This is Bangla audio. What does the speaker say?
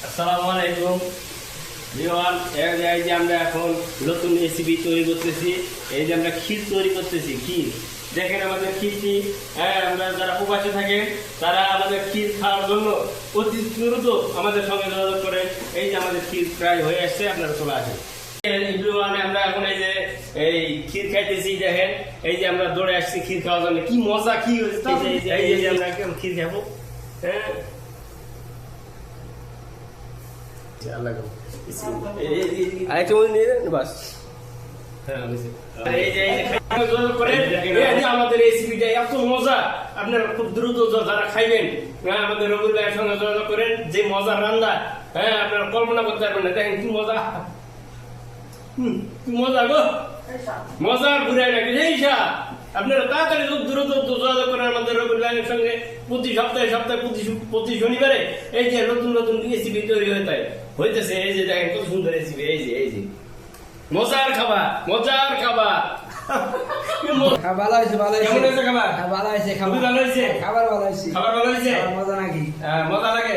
আসসালামু আলাইকুম ভিউয়ার, এই যে আমরা এখন নতুন রেসিপি তৈরি করতেছি। এই যে আমরা ক্ষীর তৈরি করতেছি। ক্ষীর দেখেন আমাদের ক্ষীরটি, আমরা যারা প্রবাসে থাকে তারা আমাদের ক্ষীর খাওয়ার জন্য অতি দ্রুত আমাদের সঙ্গে যোগাযোগ করেন। এই যে আমাদের ক্ষীর প্রায় হয়ে আসছে, আপনারা চলে আসেন। আমরা এখন এই যে এই ক্ষীর খাইতেছি। দেখেন এই যে আমরা দৌড়ে আসছি ক্ষীর খাওয়ার জন্য। কি মজা, কি হয়েছে। এই যে আমরা ক্ষীর খাবো। হ্যাঁ, আমাদের রেসিপিটা এত মজা, আপনারা খুব দ্রুত যারা খাইবেন আমাদের রবিউল ভাইয়ের সঙ্গে যোগাযোগ করেন। যে মজার রান্না, হ্যাঁ, আপনারা কল্পনা করতে পারবেন না। দেখেন কি মজা, কি মজা গো, মজার ঘুরে নাকি এইসা। আপনারা তাড়াতাড়ি খুব দ্রুত যোগাযোগ করেন আমাদের রবিউল ভাইয়ের সঙ্গে। প্রতি সপ্তাহে প্রতি শনিবারে এই যে নতুন নতুন রেসিপি তৈরি হইতেছে। এই যে দেখেন কত সুন্দর রেসিপি। এই যে মজার খাবার, মজার খাবার। ভালো হয়েছে, ভালো হয়েছে। কেমন হয়েছে খাবার? ভালো হয়েছে, খুবই ভালো হয়েছে। খাবার ভালো হয়েছে। খাবার ভালো হয়েছে। মজা নাকি? মজা লাগে।